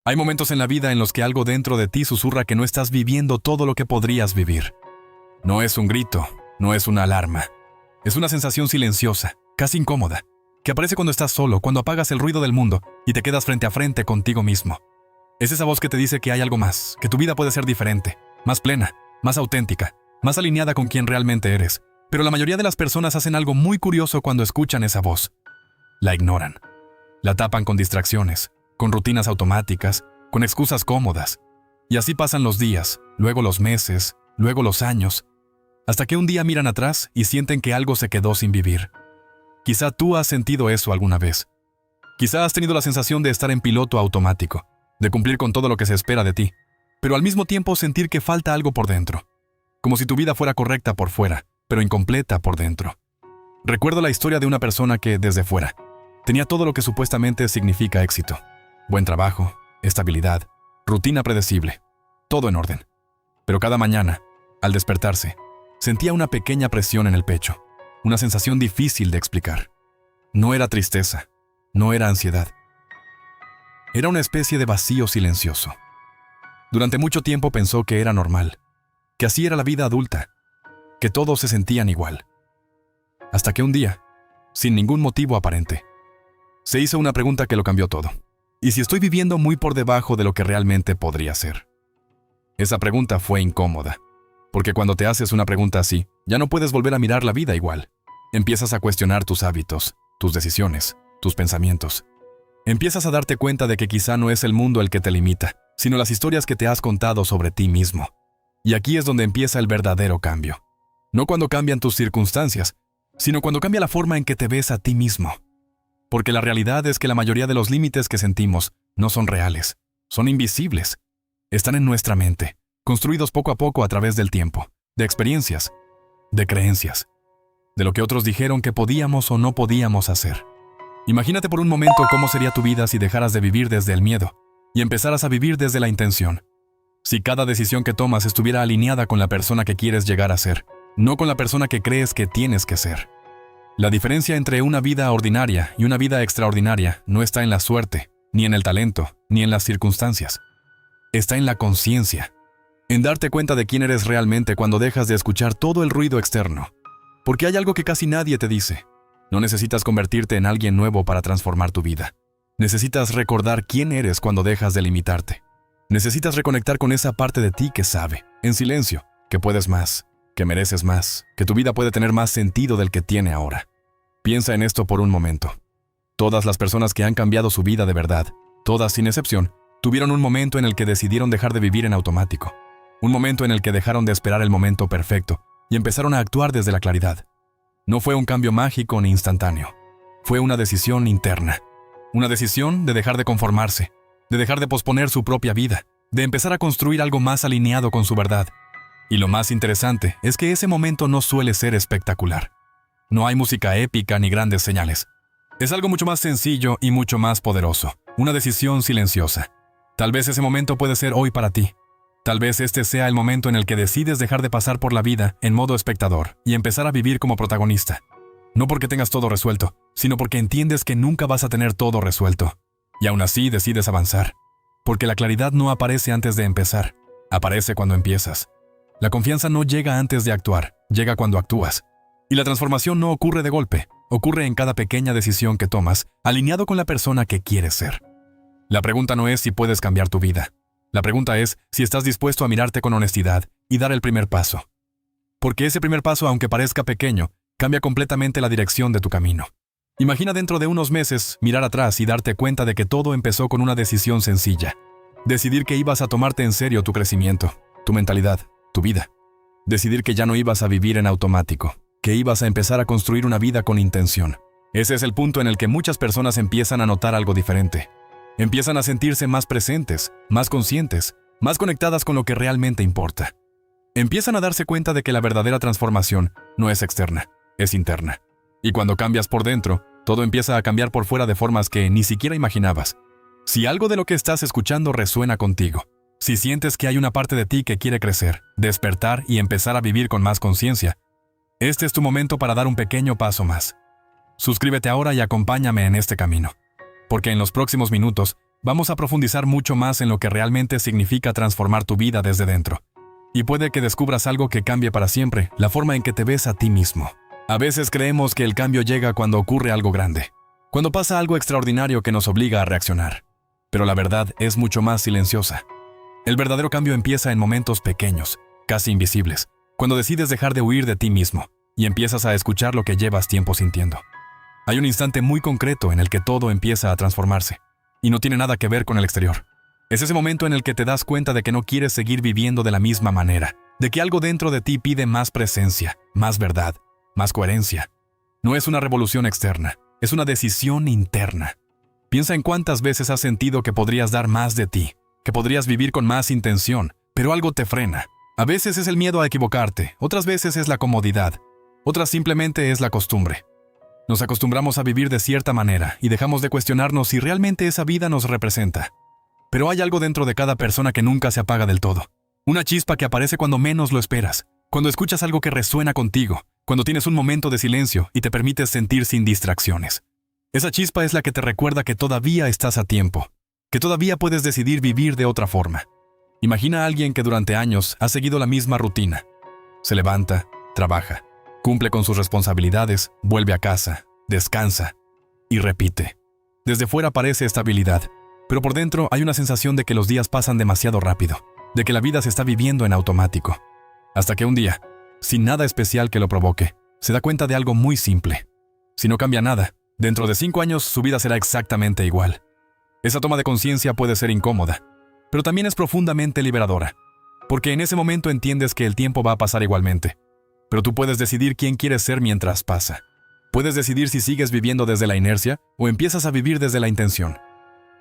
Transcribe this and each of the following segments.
Hay momentos en la vida en los que algo dentro de ti susurra que no estás viviendo todo lo que podrías vivir. No es un grito, no es una alarma. Es una sensación silenciosa, casi incómoda, que aparece cuando estás solo, cuando apagas el ruido del mundo y te quedas frente a frente contigo mismo. Es esa voz que te dice que hay algo más, que tu vida puede ser diferente, más plena, más auténtica, más alineada con quien realmente eres. Pero la mayoría de las personas hacen algo muy curioso cuando escuchan esa voz. La ignoran. La tapan con distracciones, con rutinas automáticas, con excusas cómodas. Y así pasan los días, luego los meses, luego los años, hasta que un día miran atrás y sienten que algo se quedó sin vivir. Quizá tú has sentido eso alguna vez. Quizá has tenido la sensación de estar en piloto automático, de cumplir con todo lo que se espera de ti, pero al mismo tiempo sentir que falta algo por dentro. Como si tu vida fuera correcta por fuera, pero incompleta por dentro. Recuerdo la historia de una persona que, desde fuera, tenía todo lo que supuestamente significa éxito. Buen trabajo, estabilidad, rutina predecible, todo en orden. Pero cada mañana, al despertarse, sentía una pequeña presión en el pecho, una sensación difícil de explicar. No era tristeza, no era ansiedad. Era una especie de vacío silencioso. Durante mucho tiempo pensó que era normal, que así era la vida adulta, que todos se sentían igual. Hasta que un día, sin ningún motivo aparente, se hizo una pregunta que lo cambió todo. ¿Y si estoy viviendo muy por debajo de lo que realmente podría ser? Esa pregunta fue incómoda, porque cuando te haces una pregunta así, ya no puedes volver a mirar la vida igual. Empiezas a cuestionar tus hábitos, tus decisiones, tus pensamientos. Empiezas a darte cuenta de que quizá no es el mundo el que te limita, sino las historias que te has contado sobre ti mismo. Y aquí es donde empieza el verdadero cambio. No cuando cambian tus circunstancias, sino cuando cambia la forma en que te ves a ti mismo. Porque la realidad es que la mayoría de los límites que sentimos no son reales, son invisibles. Están en nuestra mente, construidos poco a poco a través del tiempo, de experiencias, de creencias, de lo que otros dijeron que podíamos o no podíamos hacer. Imagínate por un momento cómo sería tu vida si dejaras de vivir desde el miedo y empezaras a vivir desde la intención. Si cada decisión que tomas estuviera alineada con la persona que quieres llegar a ser, no con la persona que crees que tienes que ser. La diferencia entre una vida ordinaria y una vida extraordinaria no está en la suerte, ni en el talento, ni en las circunstancias. Está en la conciencia, en darte cuenta de quién eres realmente cuando dejas de escuchar todo el ruido externo. Porque hay algo que casi nadie te dice. No necesitas convertirte en alguien nuevo para transformar tu vida. Necesitas recordar quién eres cuando dejas de limitarte. Necesitas reconectar con esa parte de ti que sabe, en silencio, que puedes más, que mereces más, que tu vida puede tener más sentido del que tiene ahora. Piensa en esto por un momento. Todas las personas que han cambiado su vida de verdad, todas sin excepción, tuvieron un momento en el que decidieron dejar de vivir en automático. Un momento en el que dejaron de esperar el momento perfecto y empezaron a actuar desde la claridad. No fue un cambio mágico ni instantáneo. Fue una decisión interna. Una decisión de dejar de conformarse, de dejar de posponer su propia vida, de empezar a construir algo más alineado con su verdad. Y lo más interesante es que ese momento no suele ser espectacular. No hay música épica ni grandes señales. Es algo mucho más sencillo y mucho más poderoso. Una decisión silenciosa. Tal vez ese momento puede ser hoy para ti. Tal vez este sea el momento en el que decides dejar de pasar por la vida en modo espectador y empezar a vivir como protagonista. No porque tengas todo resuelto, sino porque entiendes que nunca vas a tener todo resuelto. Y aún así decides avanzar. Porque la claridad no aparece antes de empezar. Aparece cuando empiezas. La confianza no llega antes de actuar, llega cuando actúas. Y la transformación no ocurre de golpe, ocurre en cada pequeña decisión que tomas, alineado con la persona que quieres ser. La pregunta no es si puedes cambiar tu vida. La pregunta es si estás dispuesto a mirarte con honestidad y dar el primer paso. Porque ese primer paso, aunque parezca pequeño, cambia completamente la dirección de tu camino. Imagina dentro de unos meses mirar atrás y darte cuenta de que todo empezó con una decisión sencilla. Decidir que ibas a tomarte en serio tu crecimiento, tu mentalidad, tu vida. Decidir que ya no ibas a vivir en automático, que ibas a empezar a construir una vida con intención. Ese es el punto en el que muchas personas empiezan a notar algo diferente. Empiezan a sentirse más presentes, más conscientes, más conectadas con lo que realmente importa. Empiezan a darse cuenta de que la verdadera transformación no es externa, es interna. Y cuando cambias por dentro, todo empieza a cambiar por fuera de formas que ni siquiera imaginabas. Si algo de lo que estás escuchando resuena contigo, si sientes que hay una parte de ti que quiere crecer, despertar y empezar a vivir con más conciencia, este es tu momento para dar un pequeño paso más. Suscríbete ahora y acompáñame en este camino. Porque en los próximos minutos vamos a profundizar mucho más en lo que realmente significa transformar tu vida desde dentro. Y puede que descubras algo que cambie para siempre, la forma en que te ves a ti mismo. A veces creemos que el cambio llega cuando ocurre algo grande, cuando pasa algo extraordinario que nos obliga a reaccionar. Pero la verdad es mucho más silenciosa. El verdadero cambio empieza en momentos pequeños, casi invisibles, cuando decides dejar de huir de ti mismo y empiezas a escuchar lo que llevas tiempo sintiendo. Hay un instante muy concreto en el que todo empieza a transformarse, y no tiene nada que ver con el exterior. Es ese momento en el que te das cuenta de que no quieres seguir viviendo de la misma manera, de que algo dentro de ti pide más presencia, más verdad, más coherencia. No es una revolución externa, es una decisión interna. Piensa en cuántas veces has sentido que podrías dar más de ti, que podrías vivir con más intención, pero algo te frena. A veces es el miedo a equivocarte, otras veces es la comodidad, otras simplemente es la costumbre. Nos acostumbramos a vivir de cierta manera y dejamos de cuestionarnos si realmente esa vida nos representa. Pero hay algo dentro de cada persona que nunca se apaga del todo. Una chispa que aparece cuando menos lo esperas, cuando escuchas algo que resuena contigo, cuando tienes un momento de silencio y te permites sentir sin distracciones. Esa chispa es la que te recuerda que todavía estás a tiempo, que todavía puedes decidir vivir de otra forma. Imagina a alguien que durante años ha seguido la misma rutina. Se levanta, trabaja, cumple con sus responsabilidades, vuelve a casa, descansa y repite. Desde fuera parece estabilidad, pero por dentro hay una sensación de que los días pasan demasiado rápido, de que la vida se está viviendo en automático. Hasta que un día, sin nada especial que lo provoque, se da cuenta de algo muy simple. Si no cambia nada, dentro de 5 años su vida será exactamente igual. Esa toma de conciencia puede ser incómoda, pero también es profundamente liberadora, porque en ese momento entiendes que el tiempo va a pasar igualmente, pero tú puedes decidir quién quieres ser mientras pasa. Puedes decidir si sigues viviendo desde la inercia o empiezas a vivir desde la intención.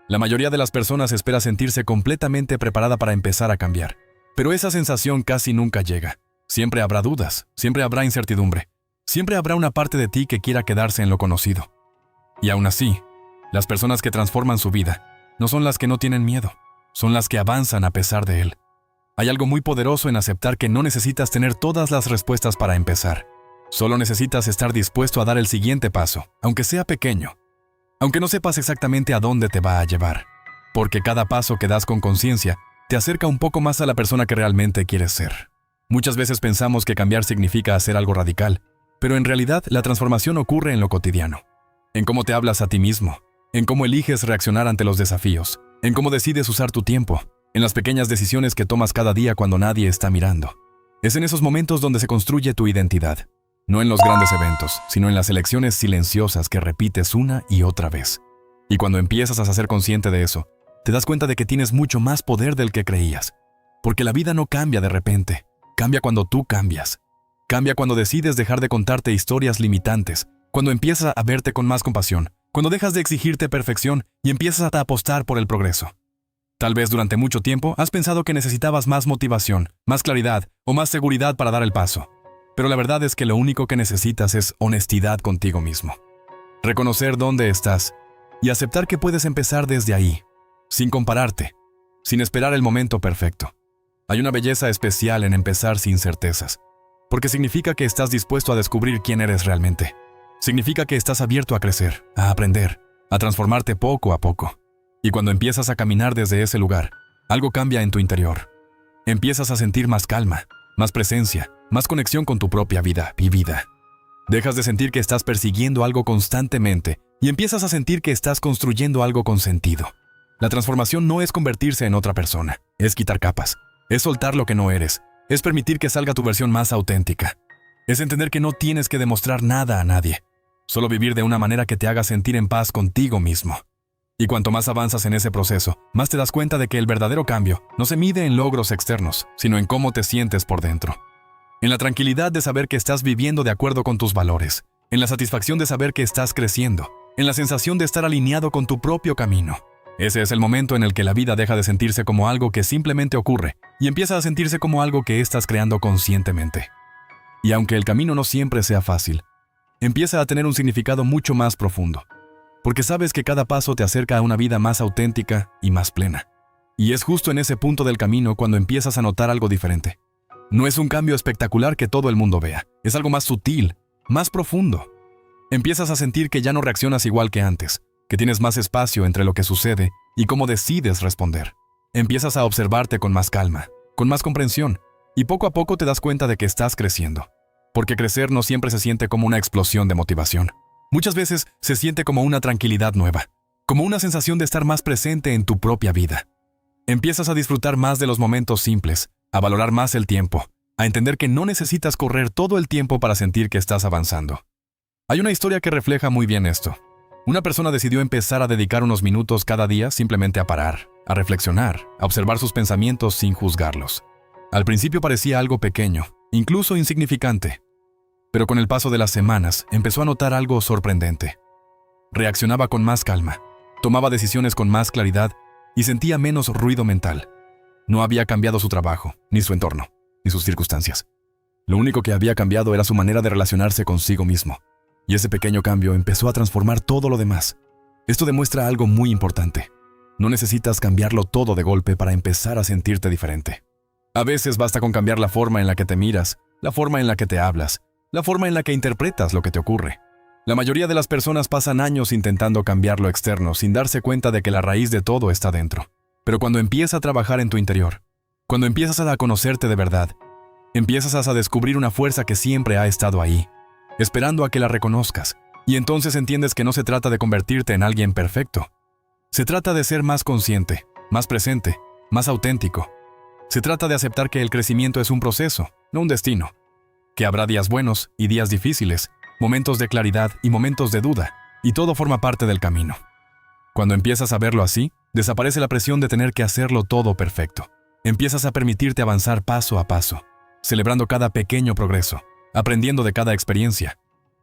La mayoría de las personas espera sentirse completamente preparada para empezar a cambiar, pero esa sensación casi nunca llega. Siempre habrá dudas, siempre habrá incertidumbre, siempre habrá una parte de ti que quiera quedarse en lo conocido. Y aún así, las personas que transforman su vida no son las que no tienen miedo, son las que avanzan a pesar de él. Hay algo muy poderoso en aceptar que no necesitas tener todas las respuestas para empezar. Solo necesitas estar dispuesto a dar el siguiente paso, aunque sea pequeño. Aunque no sepas exactamente a dónde te va a llevar. Porque cada paso que das con conciencia te acerca un poco más a la persona que realmente quieres ser. Muchas veces pensamos que cambiar significa hacer algo radical, pero en realidad la transformación ocurre en lo cotidiano. En cómo te hablas a ti mismo, en cómo eliges reaccionar ante los desafíos, en cómo decides usar tu tiempo, en las pequeñas decisiones que tomas cada día cuando nadie está mirando. Es en esos momentos donde se construye tu identidad. No en los grandes eventos, sino en las elecciones silenciosas que repites una y otra vez. Y cuando empiezas a ser consciente de eso, te das cuenta de que tienes mucho más poder del que creías. Porque la vida no cambia de repente, cambia cuando tú cambias. Cambia cuando decides dejar de contarte historias limitantes, cuando empiezas a verte con más compasión, cuando dejas de exigirte perfección y empiezas a apostar por el progreso. Tal vez durante mucho tiempo has pensado que necesitabas más motivación, más claridad o más seguridad para dar el paso. Pero la verdad es que lo único que necesitas es honestidad contigo mismo. Reconocer dónde estás y aceptar que puedes empezar desde ahí, sin compararte, sin esperar el momento perfecto. Hay una belleza especial en empezar sin certezas, porque significa que estás dispuesto a descubrir quién eres realmente. Significa que estás abierto a crecer, a aprender, a transformarte poco a poco. Y cuando empiezas a caminar desde ese lugar, algo cambia en tu interior. Empiezas a sentir más calma, más presencia, más conexión con tu propia vida vivida. Dejas de sentir que estás persiguiendo algo constantemente y empiezas a sentir que estás construyendo algo con sentido. La transformación no es convertirse en otra persona, es quitar capas, es soltar lo que no eres, es permitir que salga tu versión más auténtica. Es entender que no tienes que demostrar nada a nadie, solo vivir de una manera que te haga sentir en paz contigo mismo. Y cuanto más avanzas en ese proceso, más te das cuenta de que el verdadero cambio no se mide en logros externos, sino en cómo te sientes por dentro. En la tranquilidad de saber que estás viviendo de acuerdo con tus valores, en la satisfacción de saber que estás creciendo, en la sensación de estar alineado con tu propio camino. Ese es el momento en el que la vida deja de sentirse como algo que simplemente ocurre y empieza a sentirse como algo que estás creando conscientemente. Y aunque el camino no siempre sea fácil, empieza a tener un significado mucho más profundo. Porque sabes que cada paso te acerca a una vida más auténtica y más plena. Y es justo en ese punto del camino cuando empiezas a notar algo diferente. No es un cambio espectacular que todo el mundo vea, es algo más sutil, más profundo. Empiezas a sentir que ya no reaccionas igual que antes, que tienes más espacio entre lo que sucede y cómo decides responder. Empiezas a observarte con más calma, con más comprensión, y poco a poco te das cuenta de que estás creciendo. Porque crecer no siempre se siente como una explosión de motivación. Muchas veces se siente como una tranquilidad nueva, como una sensación de estar más presente en tu propia vida. Empiezas a disfrutar más de los momentos simples, a valorar más el tiempo, a entender que no necesitas correr todo el tiempo para sentir que estás avanzando. Hay una historia que refleja muy bien esto. Una persona decidió empezar a dedicar unos minutos cada día simplemente a parar, a reflexionar, a observar sus pensamientos sin juzgarlos. Al principio parecía algo pequeño, incluso insignificante, pero con el paso de las semanas empezó a notar algo sorprendente. Reaccionaba con más calma, tomaba decisiones con más claridad y sentía menos ruido mental. No había cambiado su trabajo, ni su entorno, ni sus circunstancias. Lo único que había cambiado era su manera de relacionarse consigo mismo. Y ese pequeño cambio empezó a transformar todo lo demás. Esto demuestra algo muy importante. No necesitas cambiarlo todo de golpe para empezar a sentirte diferente. A veces basta con cambiar la forma en la que te miras, la forma en la que te hablas, la forma en la que interpretas lo que te ocurre. La mayoría de las personas pasan años intentando cambiar lo externo sin darse cuenta de que la raíz de todo está dentro. Pero cuando empiezas a trabajar en tu interior, cuando empiezas a conocerte de verdad, empiezas a descubrir una fuerza que siempre ha estado ahí, esperando a que la reconozcas, y entonces entiendes que no se trata de convertirte en alguien perfecto. Se trata de ser más consciente, más presente, más auténtico. Se trata de aceptar que el crecimiento es un proceso, no un destino, que habrá días buenos y días difíciles, momentos de claridad y momentos de duda, y todo forma parte del camino. Cuando empiezas a verlo así, desaparece la presión de tener que hacerlo todo perfecto. Empiezas a permitirte avanzar paso a paso, celebrando cada pequeño progreso, aprendiendo de cada experiencia.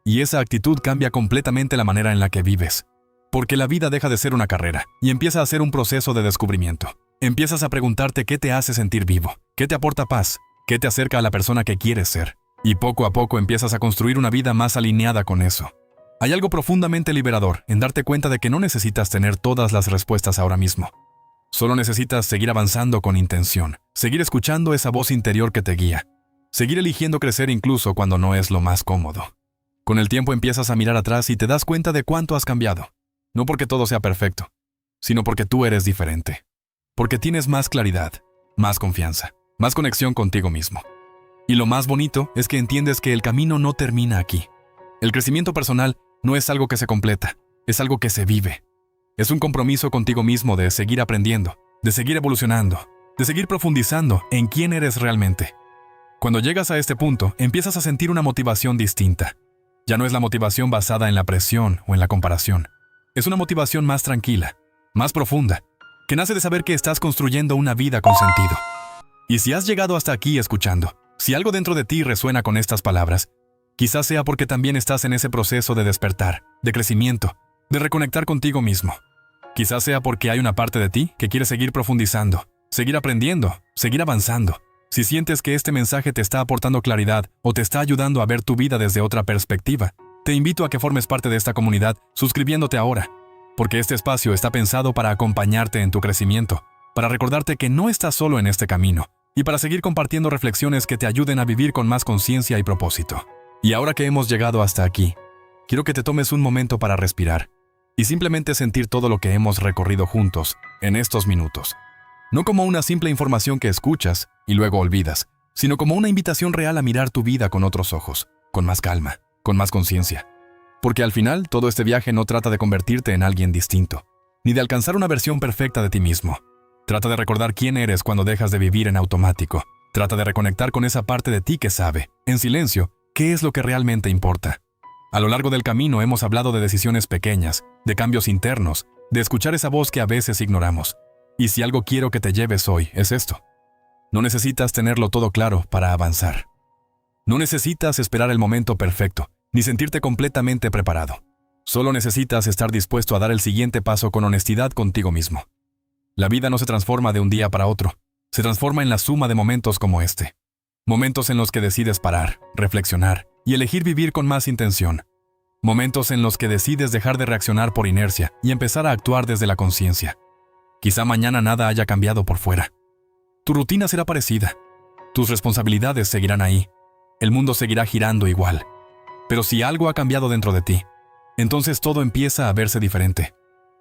Y esa actitud cambia completamente la manera en la que vives. Porque la vida deja de ser una carrera y empieza a ser un proceso de descubrimiento. Empiezas a preguntarte qué te hace sentir vivo, qué te aporta paz, qué te acerca a la persona que quieres ser. Y poco a poco empiezas a construir una vida más alineada con eso. Hay algo profundamente liberador en darte cuenta de que no necesitas tener todas las respuestas ahora mismo. Solo necesitas seguir avanzando con intención, seguir escuchando esa voz interior que te guía. Seguir eligiendo crecer incluso cuando no es lo más cómodo. Con el tiempo empiezas a mirar atrás y te das cuenta de cuánto has cambiado. No porque todo sea perfecto, sino porque tú eres diferente. Porque tienes más claridad, más confianza, más conexión contigo mismo. Y lo más bonito es que entiendes que el camino no termina aquí. El crecimiento personal no es algo que se completa, es algo que se vive. Es un compromiso contigo mismo de seguir aprendiendo, de seguir evolucionando, de seguir profundizando en quién eres realmente. Cuando llegas a este punto, empiezas a sentir una motivación distinta. Ya no es la motivación basada en la presión o en la comparación. Es una motivación más tranquila, más profunda, que nace de saber que estás construyendo una vida con sentido. Y si has llegado hasta aquí escuchando, si algo dentro de ti resuena con estas palabras, quizás sea porque también estás en ese proceso de despertar, de crecimiento, de reconectar contigo mismo. Quizás sea porque hay una parte de ti que quiere seguir profundizando, seguir aprendiendo, seguir avanzando. Si sientes que este mensaje te está aportando claridad o te está ayudando a ver tu vida desde otra perspectiva, te invito a que formes parte de esta comunidad suscribiéndote ahora, porque este espacio está pensado para acompañarte en tu crecimiento, para recordarte que no estás solo en este camino y para seguir compartiendo reflexiones que te ayuden a vivir con más conciencia y propósito. Y ahora que hemos llegado hasta aquí, quiero que te tomes un momento para respirar y simplemente sentir todo lo que hemos recorrido juntos en estos minutos. No como una simple información que escuchas y luego olvidas, sino como una invitación real a mirar tu vida con otros ojos, con más calma, con más conciencia. Porque al final, todo este viaje no trata de convertirte en alguien distinto, ni de alcanzar una versión perfecta de ti mismo. Trata de recordar quién eres cuando dejas de vivir en automático. Trata de reconectar con esa parte de ti que sabe, en silencio, qué es lo que realmente importa. A lo largo del camino hemos hablado de decisiones pequeñas, de cambios internos, de escuchar esa voz que a veces ignoramos. Y si algo quiero que te lleves hoy, es esto. No necesitas tenerlo todo claro para avanzar. No necesitas esperar el momento perfecto, ni sentirte completamente preparado. Solo necesitas estar dispuesto a dar el siguiente paso con honestidad contigo mismo. La vida no se transforma de un día para otro, se transforma en la suma de momentos como este. Momentos en los que decides parar, reflexionar y elegir vivir con más intención. Momentos en los que decides dejar de reaccionar por inercia y empezar a actuar desde la conciencia. Quizá mañana nada haya cambiado por fuera. Tu rutina será parecida. Tus responsabilidades seguirán ahí. El mundo seguirá girando igual. Pero si algo ha cambiado dentro de ti, entonces todo empieza a verse diferente.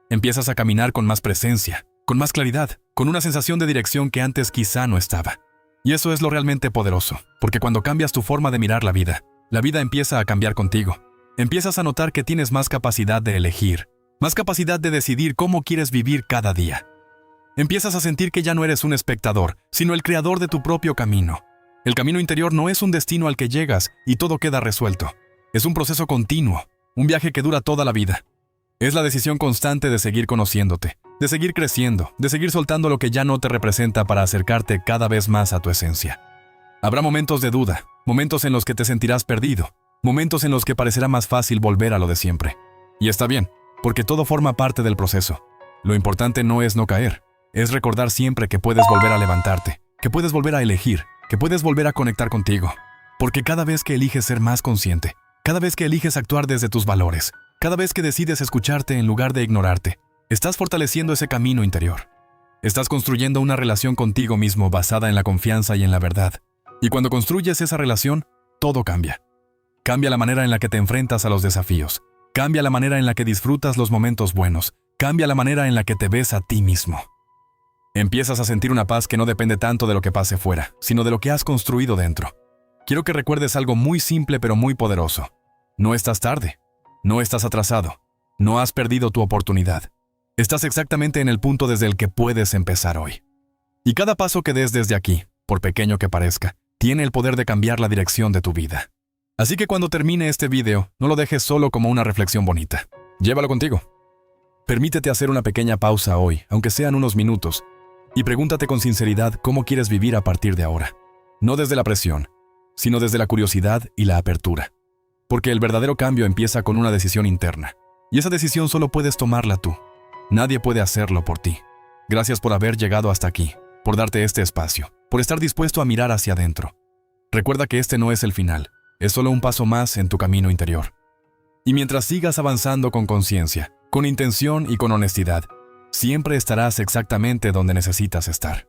Empiezas a caminar con más presencia, con más claridad, con una sensación de dirección que antes quizá no estaba. Y eso es lo realmente poderoso, porque cuando cambias tu forma de mirar la vida empieza a cambiar contigo. Empiezas a notar que tienes más capacidad de elegir, más capacidad de decidir cómo quieres vivir cada día. Empiezas a sentir que ya no eres un espectador, sino el creador de tu propio camino. El camino interior no es un destino al que llegas y todo queda resuelto. Es un proceso continuo, un viaje que dura toda la vida. Es la decisión constante de seguir conociéndote, de seguir creciendo, de seguir soltando lo que ya no te representa para acercarte cada vez más a tu esencia. Habrá momentos de duda, momentos en los que te sentirás perdido, momentos en los que parecerá más fácil volver a lo de siempre. Y está bien, porque todo forma parte del proceso. Lo importante no es no caer, es recordar siempre que puedes volver a levantarte, que puedes volver a elegir, que puedes volver a conectar contigo. Porque cada vez que eliges ser más consciente, cada vez que eliges actuar desde tus valores, cada vez que decides escucharte en lugar de ignorarte, estás fortaleciendo ese camino interior. Estás construyendo una relación contigo mismo basada en la confianza y en la verdad. Y cuando construyes esa relación, todo cambia. Cambia la manera en la que te enfrentas a los desafíos. Cambia la manera en la que disfrutas los momentos buenos. Cambia la manera en la que te ves a ti mismo. Empiezas a sentir una paz que no depende tanto de lo que pase fuera, sino de lo que has construido dentro. Quiero que recuerdes algo muy simple pero muy poderoso. No estás tarde. No estás atrasado. No has perdido tu oportunidad. Estás exactamente en el punto desde el que puedes empezar hoy. Y cada paso que des desde aquí, por pequeño que parezca, tiene el poder de cambiar la dirección de tu vida. Así que cuando termine este video, no lo dejes solo como una reflexión bonita. Llévalo contigo. Permítete hacer una pequeña pausa hoy, aunque sean unos minutos, y pregúntate con sinceridad cómo quieres vivir a partir de ahora. No desde la presión, sino desde la curiosidad y la apertura. Porque el verdadero cambio empieza con una decisión interna. Y esa decisión solo puedes tomarla tú. Nadie puede hacerlo por ti. Gracias por haber llegado hasta aquí, por darte este espacio, por estar dispuesto a mirar hacia adentro. Recuerda que este no es el final. Es solo un paso más en tu camino interior. Y mientras sigas avanzando con conciencia, con intención y con honestidad, siempre estarás exactamente donde necesitas estar.